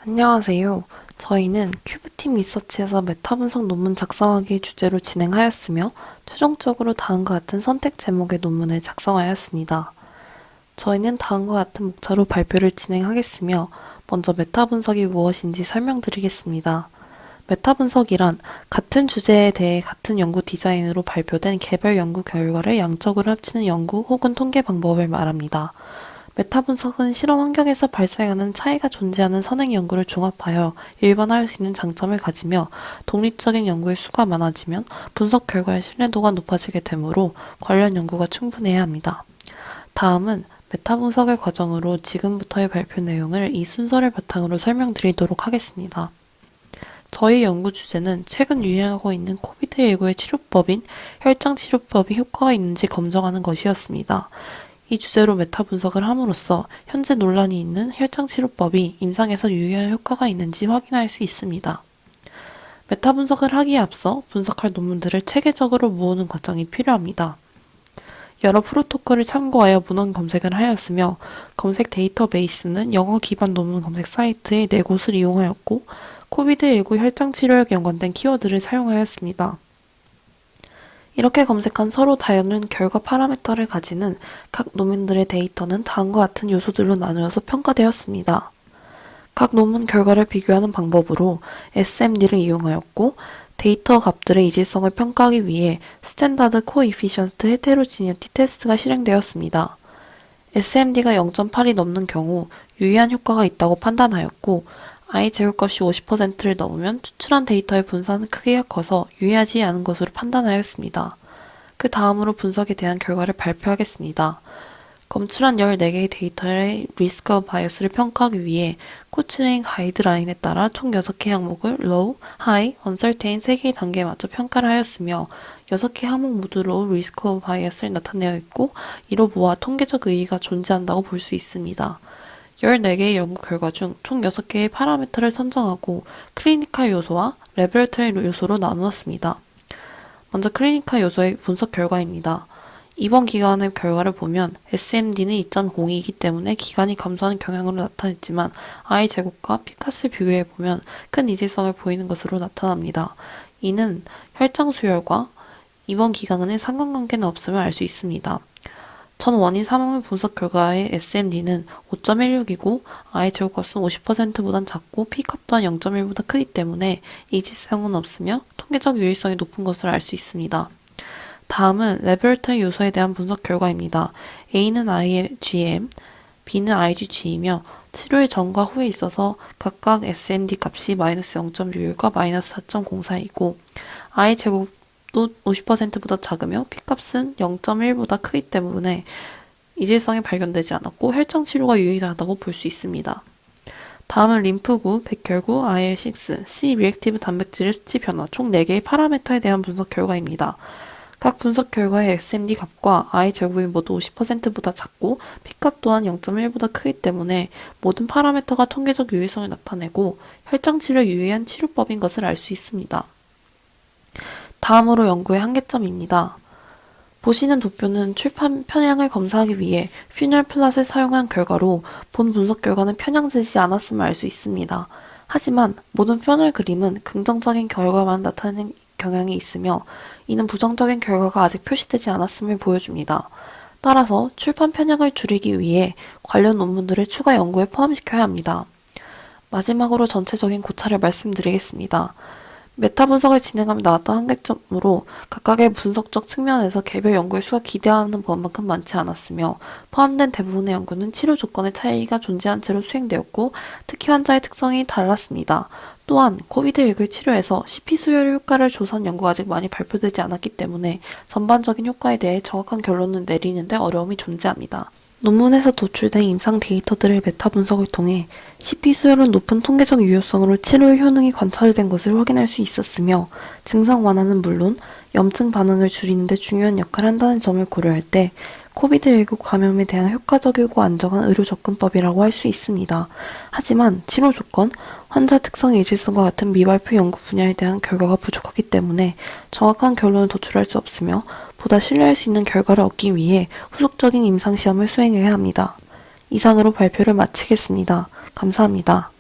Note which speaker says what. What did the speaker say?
Speaker 1: 안녕하세요. 저희는 큐브팀 리서치에서 메타 분석 논문 작성하기 주제로 진행하였으며 최종적으로 다음과 같은 선택 제목의 논문을 작성하였습니다. 저희는 다음과 같은 목차로 발표를 진행하겠으며 먼저 메타 분석이 무엇인지 설명드리겠습니다. 메타 분석이란 같은 주제에 대해 같은 연구 디자인으로 발표된 개별 연구 결과를 양적으로 합치는 연구 혹은 통계 방법을 말합니다. 메타 분석은 실험 환경에서 발생하는 차이가 존재하는 선행 연구를 종합하여 일반화할 수 있는 장점을 가지며 독립적인 연구의 수가 많아지면 분석 결과의 신뢰도가 높아지게 되므로 관련 연구가 충분해야 합니다. 다음은 메타 분석의 과정으로 지금부터의 발표 내용을 이 순서를 바탕으로 설명드리도록 하겠습니다. 저희 연구 주제는 최근 유행하고 있는 코비드19의 치료법인 혈장치료법이 효과가 있는지 검증하는 것이었습니다. 이 주제로 메타 분석을 함으로써 현재 논란이 있는 혈장치료법이 임상에서 유효한 효과가 있는지 확인할 수 있습니다. 메타 분석을 하기에 앞서 분석할 논문들을 체계적으로 모으는 과정이 필요합니다. 여러 프로토콜을 참고하여 문헌 검색을 하였으며 검색 데이터베이스는 영어 기반 논문 검색 사이트의 4곳을 이용하였고 코비드19 혈장치료에 연관된 키워드를 사용하였습니다. 이렇게 검색한 서로 다른 결과 파라미터를 가지는 각 논문들의 데이터는 다음과 같은 요소들로 나누어서 평가되었습니다. 각 논문 결과를 비교하는 방법으로 SMD를 이용하였고 데이터 값들의 이질성을 평가하기 위해 스탠다드 코이피션트 헤테로지니티 테스트가 실행되었습니다. SMD가 0.8이 넘는 경우 유의한 효과가 있다고 판단하였고 I 제곱값이 50%를 넘으면 추출한 데이터의 분산은 크기가 커서 유의하지 않은 것으로 판단하였습니다. 그 다음으로 분석에 대한 결과를 발표하겠습니다. 검출한 14개의 데이터의 리스크 오브 바이어스를 평가하기 위해 코치레인 가이드라인에 따라 총 6개 항목을 low, high, uncertain 3개의 단계에 맞춰 평가를 하였으며 6개 항목 모두 low 리스크 오브 바이어스를 나타내어 있고 이로 보아 통계적 의의가 존재한다고 볼 수 있습니다. 14개의 연구 결과 중 총 6개의 파라미터를 선정하고 클리니컬 요소와 레버러터리 요소로 나누었습니다. 먼저 클리니컬 요소의 분석 결과입니다. 이번 기간의 결과를 보면 SMD는 2.02이기 때문에 기간이 감소하는 경향으로 나타냈지만 I제곱과 피카스를 비교해보면 큰 이질성을 보이는 것으로 나타납니다. 이는 혈장 수혈과 이번 기간의 상관관계는 없음을 알 수 있습니다. 전 원인 사망의 분석 결과의 SMD는 5.16이고 I제곱값은 50%보단 작고 P값 또한 0.1보다 크기 때문에 이질성은 없으며 통계적 유의성이 높은 것을 알 수 있습니다. 다음은 레버러터리 요소에 대한 분석 결과입니다. A는 IgM, B는 IgG이며 치료의 전과 후에 있어서 각각 SMD 값이 마이너스 0.61과 마이너스 4.04이고 I제곱도 50%보다 작으며 P값은 0.1보다 크기 때문에 이질성이 발견되지 않았고 혈장 치료가 유의하다고 볼 수 있습니다. 다음은 림프구, 백혈구, IL6, C 리액티브 단백질의 수치 변화 총 4개의 파라미터에 대한 분석 결과입니다. 각 분석 결과의 SMD 값과 I제곱이 모두 50%보다 작고 P값 또한 0.1보다 크기 때문에 모든 파라미터가 통계적 유의성을 나타내고 혈장 치료에 유의한 치료법인 것을 알 수 있습니다. 다음으로 연구의 한계점입니다. 보시는 도표는 출판 편향을 검사하기 위해 퓨널 플롯을 사용한 결과로 본 분석 결과는 편향되지 않았음을 알 수 있습니다. 하지만 모든 퓨널 그림은 긍정적인 결과만 나타내는 경향이 있으며 이는 부정적인 결과가 아직 표시되지 않았음을 보여줍니다. 따라서 출판 편향을 줄이기 위해 관련 논문들을 추가 연구에 포함시켜야 합니다. 마지막으로 전체적인 고찰을 말씀드리겠습니다. 메타 분석을 진행하며 나왔던 한계점으로 각각의 분석적 측면에서 개별 연구의 수가 기대하는 것만큼 많지 않았으며 포함된 대부분의 연구는 치료 조건의 차이가 존재한 채로 수행되었고 특히 환자의 특성이 달랐습니다. 또한 코비드19 치료에서 CP 수혈 효과를 조사한 연구가 아직 많이 발표되지 않았기 때문에 전반적인 효과에 대해 정확한 결론을 내리는 데 어려움이 존재합니다. 논문에서 도출된 임상 데이터들의 메타 분석을 통해 CP 수혈은 높은 통계적 유효성으로 치료의 효능이 관찰된 것을 확인할 수 있었으며 증상 완화는 물론 염증 반응을 줄이는 데 중요한 역할을 한다는 점을 고려할 때 코비드19 감염에 대한 효과적이고 안정한 의료 접근법이라고 할 수 있습니다. 하지만 치료 조건, 환자 특성의 이질성과 같은 미발표 연구 분야에 대한 결과가 부족하기 때문에 정확한 결론을 도출할 수 없으며 보다 신뢰할 수 있는 결과를 얻기 위해 후속적인 임상시험을 수행해야 합니다. 이상으로 발표를 마치겠습니다. 감사합니다.